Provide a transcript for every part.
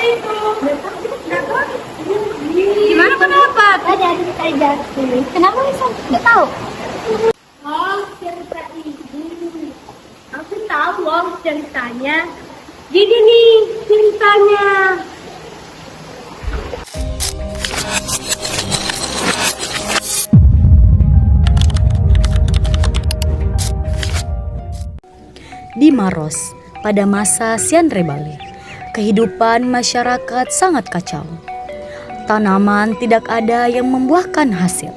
itu? Gimana pendapat? Ada. Kenapa bisa? Nggak tahu. Oh, cerita ini. Aku tahu ceritanya. Jadi nih ceritanya. Di Maros, pada masa Sian Rebali, kehidupan masyarakat sangat kacau. Tanaman tidak ada yang membuahkan hasil.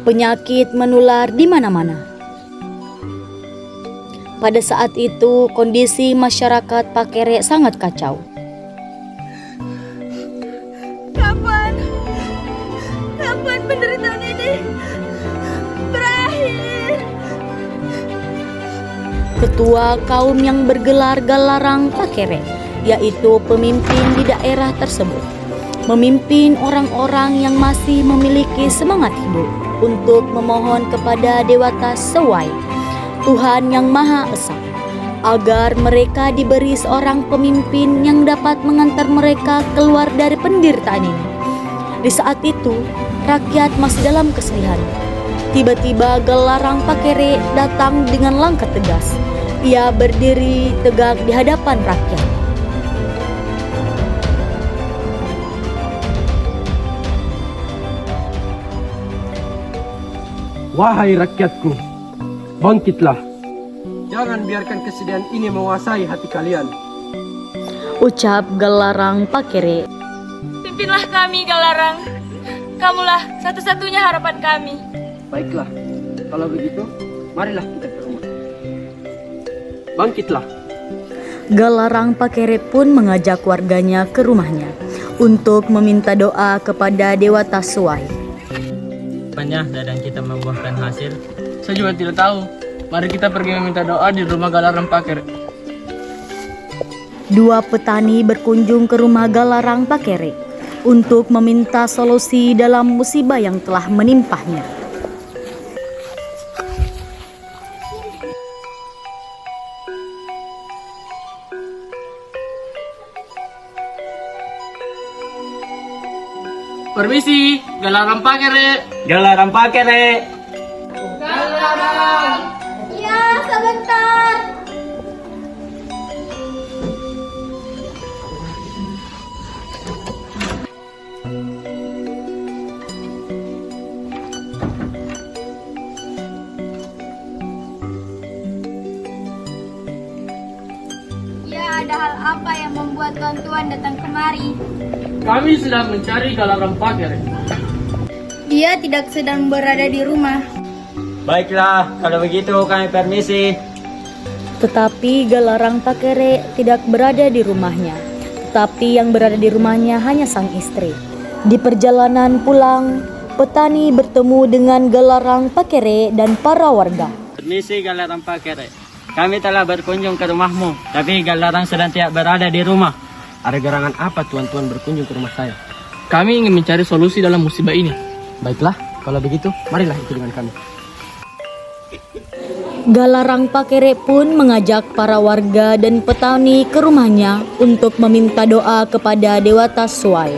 Penyakit menular di mana-mana. Pada saat itu, kondisi masyarakat Pakere sangat kacau. Kapan penderitaan ini berakhir? Ketua kaum yang bergelar Galarang Pakere, yaitu pemimpin di daerah tersebut, memimpin orang-orang yang masih memiliki semangat hidup untuk memohon kepada Dewata Sewai, Tuhan yang Maha Esa, agar mereka diberi seorang pemimpin yang dapat mengantar mereka keluar dari penderitaan ini. Di saat itu, rakyat masih dalam kesedihan. Tiba-tiba Galarang Pakere datang dengan langkah tegas. Ia berdiri tegak di hadapan rakyat. Wahai rakyatku, bangkitlah. Jangan biarkan kesedihan ini menguasai hati kalian. Ucap Galarang Pakere. Pimpinlah kami, Galarang. Kamulah satu-satunya harapan kami. Baiklah, kalau begitu, marilah kita ke rumah. Bangkitlah. Galarang Pakere pun mengajak warganya ke rumahnya untuk meminta doa kepada Dewata Sewai. Dadang kita membuahkan hasil. Saya juga tidak tahu. Mari kita pergi meminta doa di rumah Galarang Pakere. Dua petani berkunjung ke rumah Galarang Pakere untuk meminta solusi dalam musibah yang telah menimpahnya. Permisi, Galarang Pakere. Galarang Pakere. Ya, sebentar. Ya, ada hal apa yang membuat tuan-tuan datang kemari? Kami sedang mencari Galarang Pakere. Dia tidak sedang berada di rumah. Baiklah, kalau begitu kami permisi. Tetapi Galarang Pakere tidak berada di rumahnya. Tetapi yang berada di rumahnya hanya sang istri. Di perjalanan pulang, petani bertemu dengan Galarang Pakere dan para warga. Permisi Galarang Pakere. Kami telah berkunjung ke rumahmu, tapi Galarang sedang tidak berada di rumah. Ada gerangan apa tuan-tuan berkunjung ke rumah saya? Kami ingin mencari solusi dalam musibah ini. Baiklah, kalau begitu, marilah ikut dengan kami. Galarang Pakere pun mengajak para warga dan petani ke rumahnya untuk meminta doa kepada Dewata Sewai.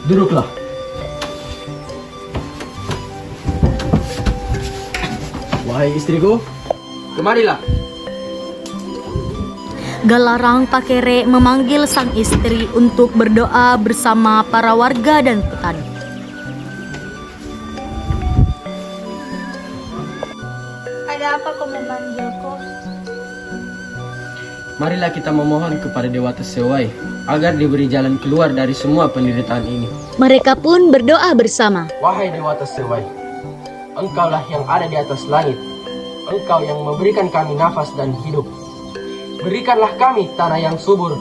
Duduklah. Wahai istriku, kemarilah. Galarang Pakere memanggil sang istri untuk berdoa bersama para warga dan petani. Ada apa kau memanggilku? Marilah kita memohon kepada Dewa Tesewai agar diberi jalan keluar dari semua penderitaan ini. Mereka pun berdoa bersama. Wahai Dewa Tesewai, Engkaulah yang ada di atas langit. Engkau yang memberikan kami nafas dan hidup. Berikanlah kami tanah yang subur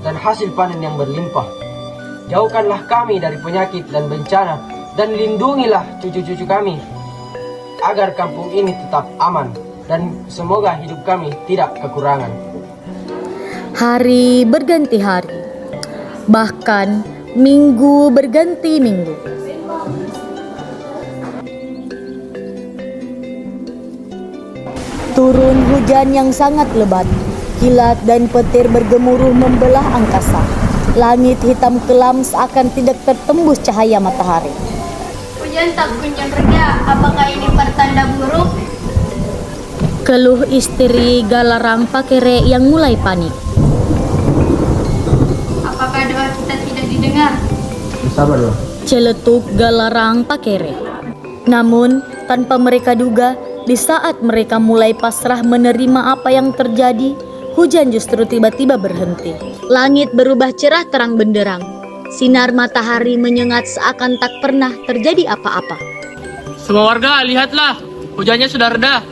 dan hasil panen yang berlimpah. Jauhkanlah kami dari penyakit dan bencana, dan lindungilah cucu-cucu kami, agar kampung ini tetap aman, dan semoga hidup kami tidak kekurangan. Hari berganti hari, bahkan minggu berganti minggu. Turun hujan yang sangat lebat. Kilat dan petir bergemuruh membelah angkasa. Langit hitam kelam seakan tidak tertembus cahaya matahari. Hujan tak kunjung reda. Apakah ini pertanda buruk? Keluh istri Galarang Pakere yang mulai panik. Apakah doa kita tidak didengar? Sabarlah. Celetuk Galarang Pakere. Namun tanpa mereka duga, di saat mereka mulai pasrah menerima apa yang terjadi, hujan justru tiba-tiba berhenti. Langit berubah cerah terang benderang. Sinar matahari menyengat seakan tak pernah terjadi apa-apa. Semua warga, lihatlah, hujannya sudah reda.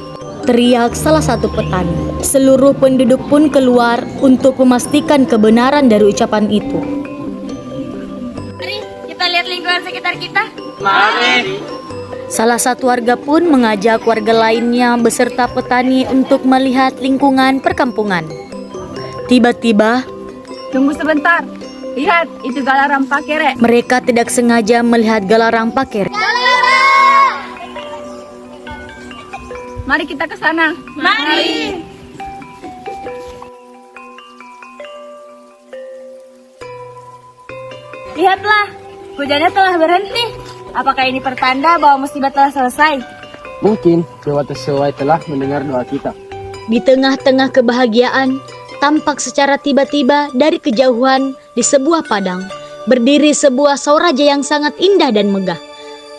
Teriak salah satu petani. Seluruh penduduk pun keluar untuk memastikan kebenaran dari ucapan itu. Mari kita lihat lingkungan sekitar kita. Mari. Salah satu warga pun mengajak warga lainnya beserta petani untuk melihat lingkungan perkampungan. Tiba-tiba, Tunggu sebentar. Lihat, itu Galarang Pakere. mereka tidak sengaja melihat Galarang Pakere. Mari kita ke sana. Mari. Lihatlah, hujannya telah berhenti. Apakah ini pertanda bahwa musibah telah selesai? Mungkin Dewa Tesewai telah mendengar doa kita. Di tengah-tengah kebahagiaan, tampak secara tiba-tiba dari kejauhan di sebuah padang, berdiri sebuah sauraja yang sangat indah dan megah.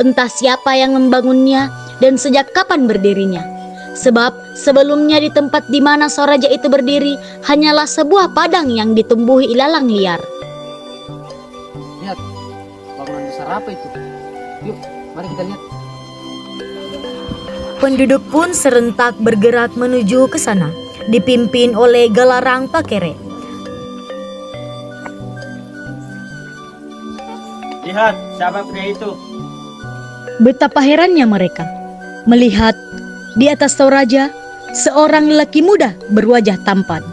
Entah siapa yang membangunnya dan sejak kapan berdirinya. Sebab sebelumnya di tempat di mana sauraja itu berdiri hanyalah sebuah padang yang ditumbuhi ilalang liar. Lihat, bangunan besar apa itu? Yuk, mari kita lihat. Penduduk pun serentak bergerak menuju ke sana, dipimpin oleh Galarang Pakere. Lihat, siapa pria itu? Betapa herannya mereka melihat di atas Toraja seorang lelaki muda berwajah tampan,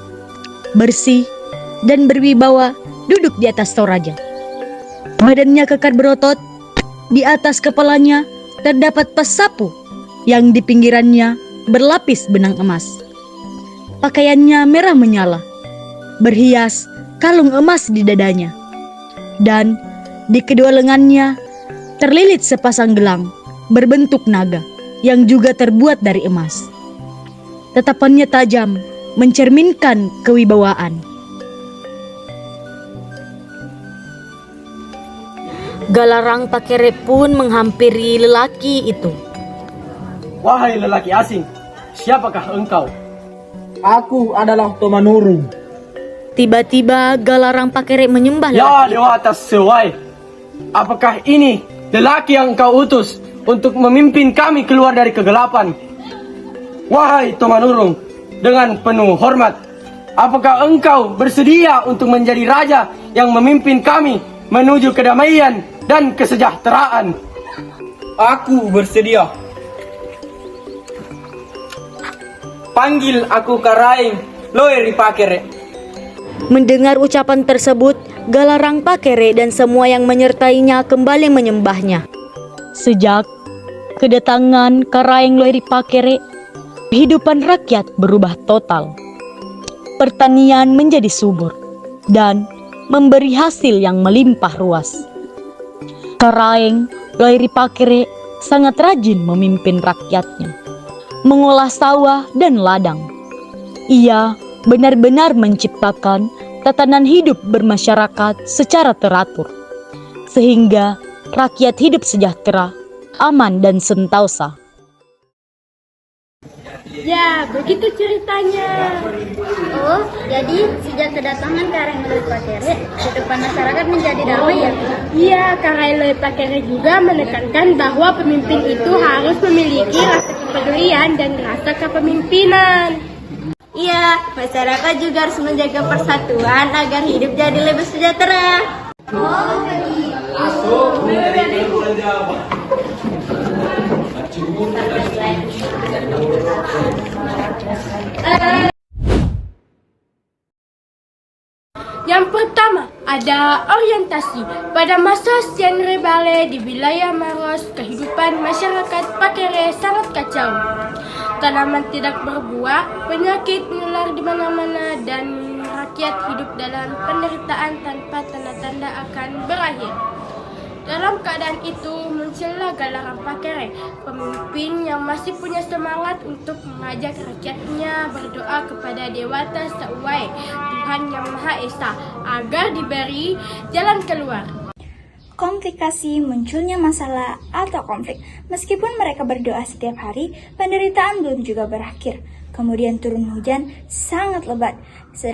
bersih, dan berwibawa duduk di atas Toraja. Badannya kekar berotot, di atas kepalanya terdapat pesapu yang di pinggirannya berlapis benang emas. Pakaiannya merah menyala, berhias kalung emas di dadanya, dan di kedua lengannya terlilit sepasang gelang berbentuk naga yang juga terbuat dari emas. Tatapannya tajam, mencerminkan kewibawaan. Galarang Pakere pun menghampiri lelaki itu. Wahai lelaki asing, siapakah engkau? Aku adalah Tomanurung. Tiba-tiba Galarang Pakere menyembah Ya lelaki. Dewa Tesewai, apakah ini lelaki yang engkau utus untuk memimpin kami keluar dari kegelapan? Wahai Tomanurung, dengan penuh hormat, apakah engkau bersedia untuk menjadi raja yang memimpin kami menuju kedamaian dan kesejahteraan? Aku bersedia. Panggil aku Karaing Loeri Pakere. Mendengar ucapan tersebut, Galarang Pakere dan semua yang menyertainya kembali menyembahnya. Sejak kedatangan Karaing Loeri Pakere, kehidupan rakyat berubah total. Pertanian menjadi subur dan memberi hasil yang melimpah ruas. Karaing Loeri Pakere sangat rajin memimpin rakyatnya, mengolah sawah dan ladang. Ia benar-benar menciptakan tatanan hidup bermasyarakat secara teratur, sehingga rakyat hidup sejahtera, aman dan sentosa. Ya, begitu ceritanya. Oh, jadi sejak kedatangan Karang Loi Pakere, kehidupan masyarakat menjadi damai ya? Iya, Karang Loi Pakere juga menekankan bahwa pemimpin itu harus memiliki rasa kepedulian dan rasa kepemimpinan. Iya, masyarakat juga harus menjaga persatuan agar hidup jadi lebih sejahtera. Yang pertama, ada orientasi. Pada masa Sianre Bale di wilayah Maros, kehidupan masyarakat Pakere sangat kacau. Tanaman tidak berbuah, penyakit menular di mana-mana, dan rakyat hidup dalam penderitaan tanpa tanda-tanda akan berakhir. Dalam keadaan itu, muncullah Galaran Pakere, pemimpin yang masih punya semangat untuk mengajak rakyatnya berdoa kepada Dewata Sauwai, Tuhan Yang Maha Esa, agar diberi jalan keluar. Komplikasi munculnya masalah atau konflik. Meskipun mereka berdoa setiap hari, penderitaan belum juga berakhir. Kemudian turun hujan sangat lebat,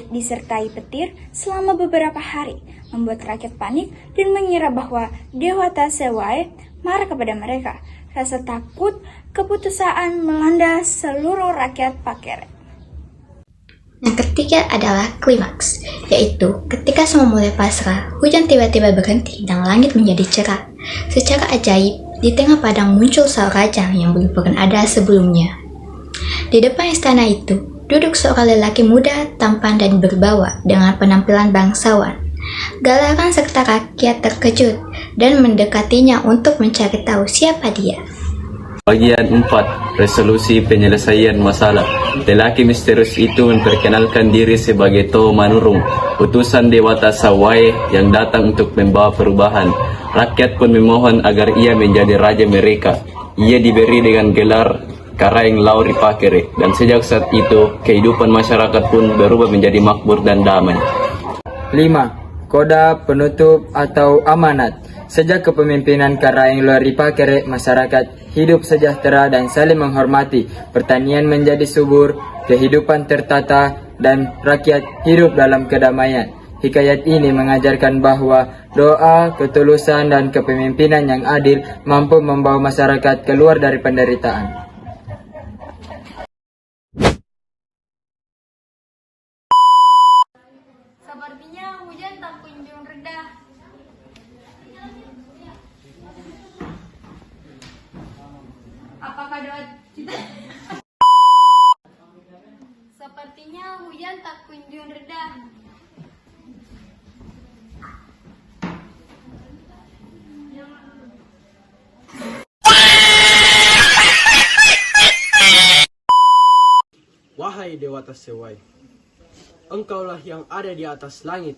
disertai petir selama beberapa hari, membuat rakyat panik dan mengira bahwa Dewata Sewai marah kepada mereka. Rasa takut, keputusaan melanda seluruh rakyat Pakere. Yang ketiga adalah klimaks, yaitu ketika semua mulai pasrah, hujan tiba-tiba berhenti dan langit menjadi cerah. Secara ajaib, di tengah padang muncul seorang raja yang belum pernah ada sebelumnya. Di depan istana itu, duduk seorang lelaki muda, tampan dan berbawa dengan penampilan bangsawan. Galaran serta rakyat terkejut dan mendekatinya untuk mencari tahu siapa dia. Bagian 4. Resolusi penyelesaian masalah. Lelaki misterius itu memperkenalkan diri sebagai To Manurung, utusan Dewata Sawai yang datang untuk membawa perubahan. Rakyat pun memohon agar ia menjadi raja mereka. Ia diberi dengan gelar Karang Loi Pakere, dan sejak saat itu kehidupan masyarakat pun berubah menjadi makmur dan damai. 5. Koda penutup atau amanat. Sejak kepemimpinan Karang Loi Pakere, masyarakat hidup sejahtera dan saling menghormati. Pertanian menjadi subur, kehidupan tertata, dan rakyat hidup dalam kedamaian. Hikayat ini mengajarkan bahwa doa, ketulusan, dan kepemimpinan yang adil mampu membawa masyarakat keluar dari penderitaan. Sepertinya hujan tak kunjung reda. Apakah doa kita? Sepertinya hujan tak kunjung reda. Wahai Dewata Sewai, Engkaulah yang ada di atas langit.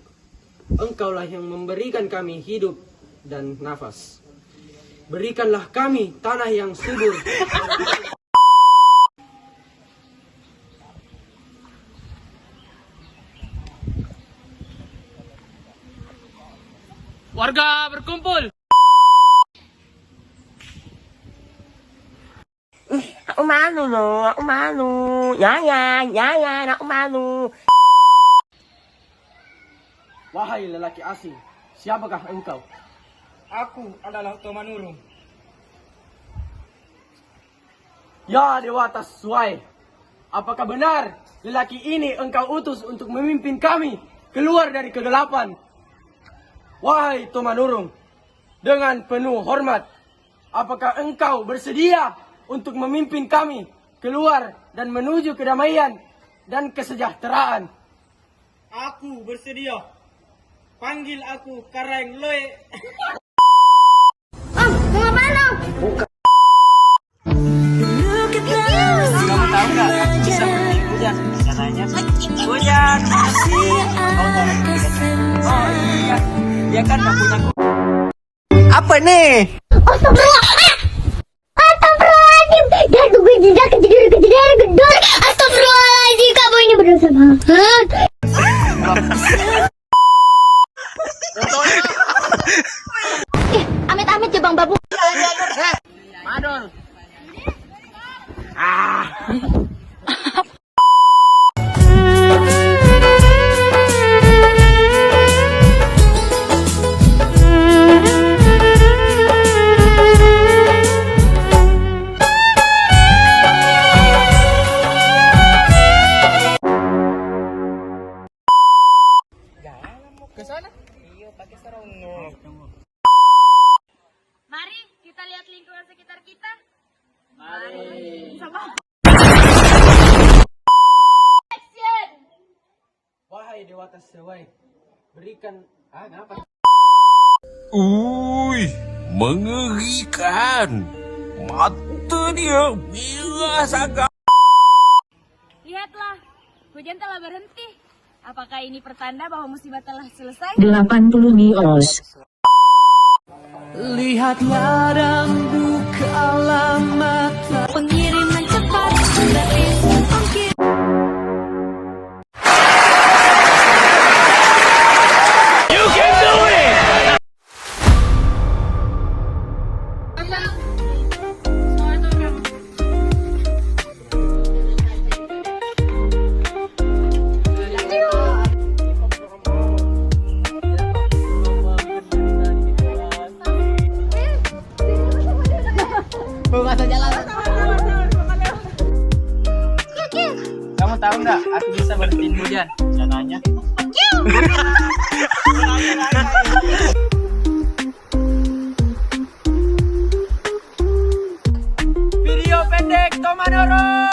Engkaulah yang memberikan kami hidup dan nafas. Berikanlah kami tanah yang subur. Warga berkumpul. Aku malu loh, aku malu. Ya, aku malu. Wahai lelaki asing, siapakah engkau? Aku adalah To Manurung. Ya Dewata Sawai, apakah benar lelaki ini engkau utus untuk memimpin kami keluar dari kegelapan? Wahai To Manurung, dengan penuh hormat, apakah engkau bersedia untuk memimpin kami keluar dan menuju kedamaian dan kesejahteraan? Aku bersedia. Panggil aku Karang Loi. Kamu tahu nggak? Aku bisa berhenti hujan. Caranya hujan. Oh iya, dia kan nggak punya. Apa nih? Astagfirullahaladzim, dan gue gedor. Astagfirullahaladzim, kamu ini berdosa banget. Amit-amit ya Bang Babu. Madol. Mari kita lihat lingkungan sekitar kita. Wahai dewata sewai, berikan apa? Mengerikan. Mata dia merah sangat. Lihatlah, hujan telah berhenti. Apakah ini pertanda bahwa musibah telah selesai? 80 mios. Lihatlah dan bukalah mata. Pengiriman cepat gratis ongkir. You can do it. Kamu tahu nggak? Aku bisa berhentiin hujan. Caranya? Video pendek Tomanoro.